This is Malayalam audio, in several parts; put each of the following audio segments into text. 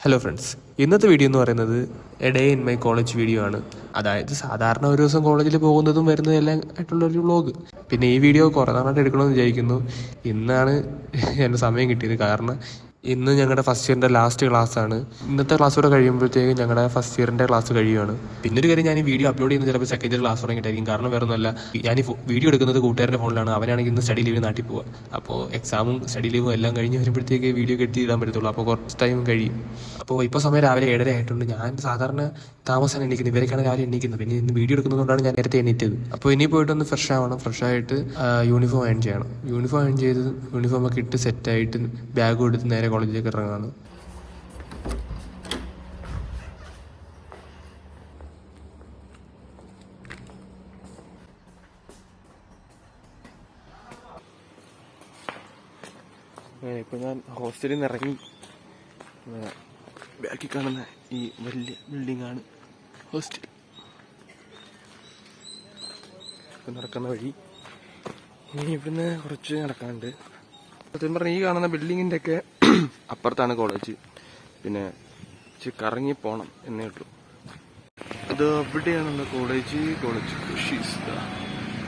ഹലോ ഫ്രണ്ട്സ്, ഇന്നത്തെ വീഡിയോ എന്ന് പറയുന്നത് A day in my college video ആണ്. അതായത് സാധാരണ ഒരു ദിവസം കോളേജിൽ പോകുന്നതും വരുന്നതും എല്ലാം ആയിട്ടുള്ളൊരു വ്ളോഗ്. പിന്നെ ഈ വീഡിയോ കുറേ നാളായിട്ട് എടുക്കണമെന്ന് വിചാരിക്കുന്നു. ഇന്നാണ് എൻ്റെ സമയം കിട്ടിയത്. കാരണം ഇന്ന് ഞങ്ങളുടെ ഫസ്റ്റ് ഇയറിൻ്റെ ലാസ്റ്റ് ക്ലാസ്സാണ്. ഇന്നത്തെ ക്ലാസ് കൂടെ കഴിയുമ്പോഴത്തേക്കും ഞങ്ങളുടെ ഫസ്റ്റ് ഇയറിൻ്റെ ക്ലാസ് കഴിയുകയാണ്. പിന്നെ ഒരു കാര്യം, ഞാൻ ഈ വീഡിയോ അപ്ലോഡ് ചെയ്യുന്നത് ചിലപ്പോൾ സെക്കൻഡ് ഇയർ ക്ലാസ് തുടങ്ങിയിട്ടായിരിക്കും. കാരണം വേറെ ഒന്നുമല്ല, ഞാൻ ഈ വീഡിയോ എടുക്കുന്നത് കൂട്ടുകാരുടെ ഫോണിലാണ്. അവനാണെങ്കിൽ ഇന്ന് സ്റ്റഡി ലീവ് നാട്ടിൽ പോവുക. അപ്പോൾ എക്സാമും സ്റ്റഡി ലീവും എല്ലാം കഴിഞ്ഞ് വരുമ്പോഴത്തേക്ക് വീഡിയോ കെട്ടി ഇടാൻ പറ്റത്തുള്ളൂ. അപ്പോൾ കുറച്ച് ടൈം കഴിയും. അപ്പോൾ ഇപ്പോൾ സമയം രാവിലെ 7:30 ആയിട്ടുണ്ട്. ഞാൻ സാധാരണ താമസം എണീക്കുന്നത്, ഇവരൊക്കെയാണ് രാവിലെ എണീക്കുന്നത്. പിന്നെ ഇന്ന് വീഡിയോ എടുക്കുന്നതുകൊണ്ടാണ് ഞാൻ നേരത്തെ എണീറ്റത്. അപ്പോൾ ഇനി പോയിട്ടൊന്ന് ഫ്രഷ് ആവണം. ഫ്രഷ് ആയിട്ട് യൂണിഫോം അയൺ ചെയ്യണം. യൂണിഫോം അയൺ ചെയ്ത് യൂണിഫോമൊക്കെ ഇട്ട് സെറ്റായിട്ട് ബാഗും എടുത്ത് നേരെ കോളേജിലേക്ക് ഇറങ്ങുകയാണ്. ഇപ്പം ഞാൻ ഹോസ്റ്റലിൽ നിന്ന് ഇറങ്ങി. ബാക്കി കാണുന്ന ഈ വലിയ ബിൽഡിംഗാണ് ഹോസ്റ്റൽ. ഇപ്പം നടക്കുന്ന വഴി ഇനി ഇവിടുന്ന് കുറച്ച് നടക്കാനുണ്ട്. സത്യം പറഞ്ഞാൽ ഈ കാണുന്ന ബിൽഡിങ്ങിൻ്റെ ഒക്കെ അപ്പുറത്താണ് കോളേജ്. പിന്നെ കറങ്ങി പോകണം എന്നേ ഉള്ളൂ. അത് അവിടെയാണല്ലോ കോളേജ് ഖുഷീസ്.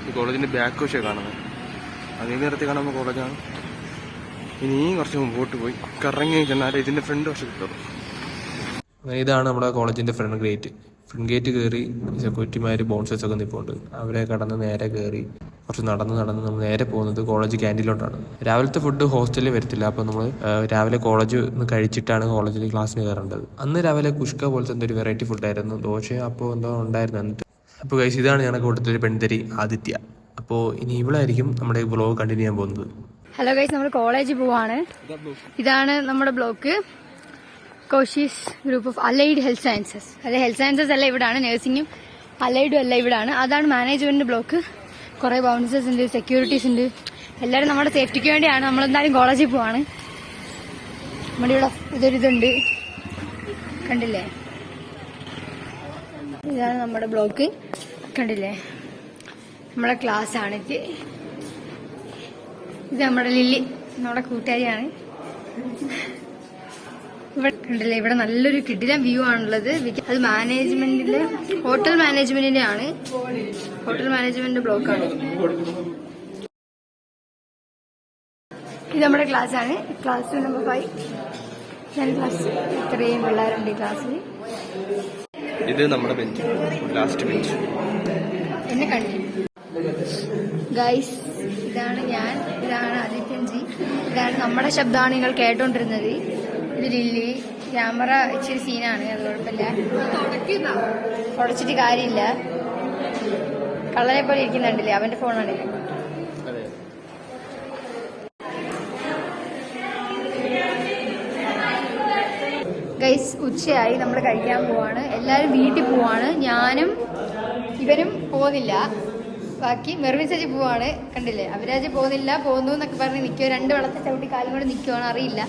ഈ കോളേജിൻ്റെ ബാക്ക് വശമാണ് കാണുന്നത്. അതേ നേരത്തെ കാണുന്ന കോളേജാണ്. ഇനിയും കുറച്ച് മുമ്പോട്ട് പോയി കറങ്ങി ചെന്നാലേ ഇതിൻ്റെ ഫ്രണ്ട് വശം കിട്ടുള്ളൂ. ഇതാണ് നമ്മുടെ കോളേജിൻ്റെ ഫ്രണ്ട് ഗേറ്റ് കയറി സെക്യൂരിറ്റിമാർ ബൗൺസേഴ്സ് ഒക്കെ നിൽപ്പുണ്ട്. അവരെ കടന്ന് നേരെ കയറി കുറച്ച് നടന്ന് നമ്മൾ നേരെ പോകുന്നത് കോളേജ് ക്യാൻറ്റീനിലോട്ടാണ്. രാവിലത്തെ ഫുഡ് ഹോസ്റ്റലിൽ വരത്തില്ല. അപ്പോൾ നമ്മൾ രാവിലെ കോളേജ് ഒന്ന് കഴിച്ചിട്ടാണ് കോളേജിൽ ക്ലാസ്സിന് കയറേണ്ടത്. അന്ന് രാവിലെ കുഷ്ക പോലത്തെ എന്തൊരു വെറൈറ്റി ഫുഡായിരുന്നു. ദോശ അപ്പോൾ എന്തോ ഉണ്ടായിരുന്നു എന്നിട്ട്. അപ്പോൾ ഗൈസ്, ഇതാണ് ഞങ്ങളുടെ കൂട്ടത്തിലൊരു പെൺതരി ആദിത്യ. അപ്പോൾ ഇനി ഇവളായിരിക്കും നമ്മുടെ വ്ളോഗ് കണ്ടിന്യൂ ചെയ്യാൻ പോകുന്നത്. ഹലോ ഗൈസ്, നമ്മൾ കോളേജിൽ പോവാണ്. ഇതാണ് നമ്മുടെ block, Cauchy's group of allied health sciences. അല്ലെ, ഹെൽത്ത് സയൻസസ് അല്ല ഇവിടാണ്, നഴ്സിംഗും അലൈഡും അല്ല ഇവിടാണ്. അതാണ് മാനേജ്മെന്റ് ബ്ലോക്ക്. കുറെ ബൗൺസേഴ്സ് ഉണ്ട്, സെക്യൂരിറ്റീസ് ഉണ്ട്. എല്ലാവരും നമ്മുടെ സേഫ്റ്റിക്ക് വേണ്ടിയാണ്. നമ്മളെന്തായാലും കോളേജിൽ പോവാണ്. നമ്മുടെ ഇവിടെ ഇതുണ്ട്, കണ്ടില്ലേ? ഇതാണ് നമ്മുടെ ബ്ലോക്ക്, കണ്ടില്ലേ? നമ്മുടെ ക്ലാസ് ആണ് ഇത്. നമ്മുടെ ലില്ലി, നമ്മുടെ കൂട്ടുകാരിയാണ്. ഇവിടെ കണ്ടില്ലേ, ഇവിടെ നല്ലൊരു കിടിലൻ വ്യൂ ആണുള്ളത്. അത് മാനേജ്മെന്റിന്റെ, ഹോട്ടൽ മാനേജ്മെന്റിന്റെ ആണ്. ഹോട്ടൽ മാനേജ്മെന്റ് ബ്ലോക്കാണ്. ഇത് നമ്മുടെ ക്ലാസ് ആണ്, ക്ലാസ് നമ്പർ 5. ഞാൻ ക്ലാസ്, ഇത്രയും പിള്ളേരുണ്ട് ഈ ക്ലാസ്സിൽ. ഇത് നമ്മുടെ ബെഞ്ച്, ലാസ്റ്റ് ബെഞ്ച്. എന്നെ കണ്ടു ഗൈസ്. ഇതാണ് ഞാൻ, ഇതാണ് ആദിത്യൻജി, ഇതാണ് നമ്മുടെ ശബ്ദമാണ് നിങ്ങൾ കേട്ടോണ്ടിരുന്നത്. ഇത് ലില്ലി. ക്യാമറ ഇച്ചിരി സീനാണ്, അത് കുഴപ്പമില്ല, തുടച്ചിട്ട് കാര്യമില്ല. കള്ളനെ പോലെ ഇരിക്കുന്നുണ്ടല്ലേ, അവന്റെ ഫോണാണ്. ഗൈസ്, ഉച്ചയായി, നമ്മൾ കഴിക്കാൻ പോവാണ്. എല്ലാവരും വീട്ടിൽ പോവാണ്. ഞാനും ഇവരും പോകുന്നില്ല. ബാക്കി മെർവിൻ ചേച്ചി പോവാണ്. കണ്ടില്ലേ, അവിരാജ് പോകുന്നില്ല, പോകുന്നു എന്നൊക്കെ പറഞ്ഞ് നിൽക്കുക. 2 വെള്ളത്തെ ചവിട്ടി കാലും കൂടെ നിൽക്കുവാണ്, അറിയില്ല.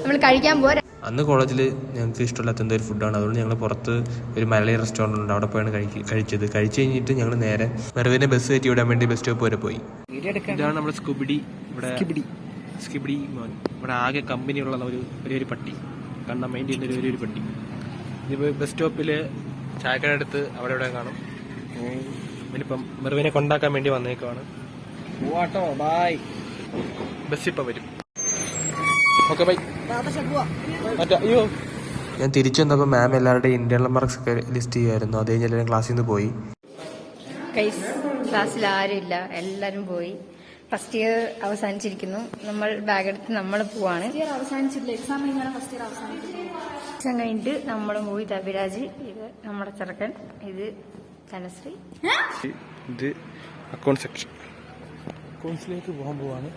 നമ്മൾ കഴിക്കാൻ പോവാ. അന്ന് കോളേജിൽ ഞങ്ങൾക്ക് ഇഷ്ടമില്ലാത്ത എന്തൊരു ഫുഡാണ്. അതുകൊണ്ട് ഞങ്ങൾ പുറത്ത് ഒരു മലയാളി റെസ്റ്റോറൻറ്റ് ഉണ്ട്, അവിടെ പോയാണ് കഴിച്ചത്. കഴിച്ച് കഴിഞ്ഞിട്ട് ഞങ്ങൾ നേരെ മെർവിനെ ബസ് കയറ്റി വിടാൻ വേണ്ടി ബസ് സ്റ്റോപ്പ് വരെ പോയി. ഇതാണ് നമ്മുടെ സ്കിബിഡി. സ്കിബിഡി മോൻ. ഇവിടെ ആകെ കമ്പനിയുള്ള ഒരു പട്ടി, കണ്ണ മൈൻഡ് ചെയ്യുന്ന ഒരു പട്ടി. ഇതിപ്പോൾ ബസ് സ്റ്റോപ്പിൽ ചായക്കട അടുത്ത് അവിടെ ഇവിടെ കാണും. ഇനിയിപ്പം മെർവിനെ കൊണ്ടാക്കാൻ വേണ്ടി വന്നേക്കുവാണ്. ബൈ, ബസ് ഇപ്പം വരും. Okay by. അയ്യോ, ഞാൻ തിരിച്ചു വന്നപ്പോൾ മാം എല്ലാവരുടെയും ഇന്റേണൽ മാർക്സ് ഒക്കെ ലിസ്റ്റ് ചെയ്യുമായിരുന്നു. അത് കഴിഞ്ഞ് എല്ലാവരും ക്ലാസ്സിൽ നിന്ന് പോയി. ക്ലാസ്സിൽ ആരും ഇല്ല, എല്ലാവരും പോയി. ഫസ്റ്റ് ഇയർ അവസാനിച്ചിരിക്കുന്നു. നമ്മൾ ബാഗ് എടുത്ത് നമ്മൾ പോവാണ്. എക്സാം കഴിഞ്ഞിട്ട് നമ്മൾ പോയി. അഭിരാജ്, ഇത് നമ്മുടെ ചെറുക്കൻ, ഇത് ധനശ്രീ. ഇത് അക്കൗണ്ട് സെക്ഷൻ, അക്കൗണ്ട്സിലേക്ക് പോകാൻ പോവാണ്.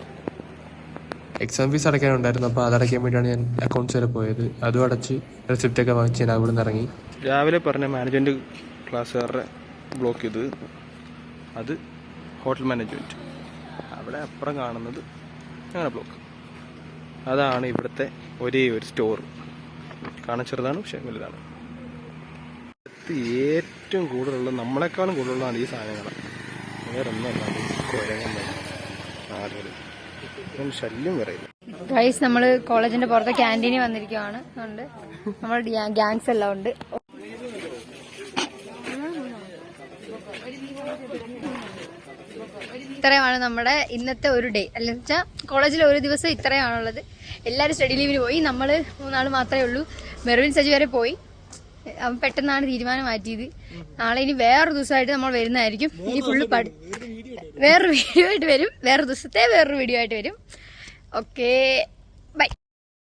എക്സാം ഫീസ് അടയ്ക്കാനുണ്ടായിരുന്നു. അപ്പോൾ അതടയ്ക്കാൻ വേണ്ടിയാണ് ഞാൻ അക്കൗണ്ട്സ് വരെ പോയത്. അതും അടച്ച് റെസിപ്റ്റൊക്കെ വാങ്ങിച്ച് ഞാൻ അവിടെ നിന്ന് ഇറങ്ങി. രാവിലെ പറഞ്ഞ മാനേജ്മെൻറ്റ് ക്ലാസ്സുകാരുടെ ബ്ലോക്ക് ഇത്, അത് ഹോട്ടൽ മാനേജ്മെൻറ്റ്. അവിടെ അപ്പുറം കാണുന്നത് അങ്ങനെ ബ്ലോക്ക്. അതാണ് ഇവിടുത്തെ ഒരേ ഒരു സ്റ്റോർ. കാണാൻ ചെറുതാണ്, പക്ഷേ വലുതാണ്. ഏറ്റവും കൂടുതലുള്ള, നമ്മളെക്കാളും കൂടുതലുള്ളതാണ് ഈ സാധനങ്ങൾ. വേറെ ഒന്നും അല്ലാതെ കുരങ്ങന്മാർ, ആളുകൾ, ശല്യം വരെയില്ല. ഗൈസ് നമ്മള് കോളേജിന്റെ പുറത്തെ ക്യാൻറ്റീനിൽ വന്നിരിക്കുവാണ്. ഉണ്ട് നമ്മൾ ഗ്യാങ്സ് എല്ലാം ഉണ്ട്. ഇത്രയുമാണ് നമ്മുടെ ഇന്നത്തെ ഒരു ഡേ. അല്ലെന്ന് വെച്ചാൽ കോളേജിൽ ഒരു ദിവസം ഇത്രയാണുള്ളത്. എല്ലാവരും സ്റ്റഡി ലീവിന് പോയി. നമ്മൾ 3 ആൾ മാത്രമേ ഉള്ളൂ. മെർവിൻ സജി വരെ പോയി. അവൻ പെട്ടെന്നാണ് തീരുമാനം മാറ്റിയത്. നാളെ ഇനി വേറൊരു ദിവസമായിട്ട് നമ്മൾ വരുന്നതായിരിക്കും. ഇനി ഫുള്ള് വേറൊരു വീഡിയോ ആയിട്ട് വരും. വേറൊരു ദിവസത്തെ വേറൊരു വീഡിയോ ആയിട്ട് വരും. Okay, by.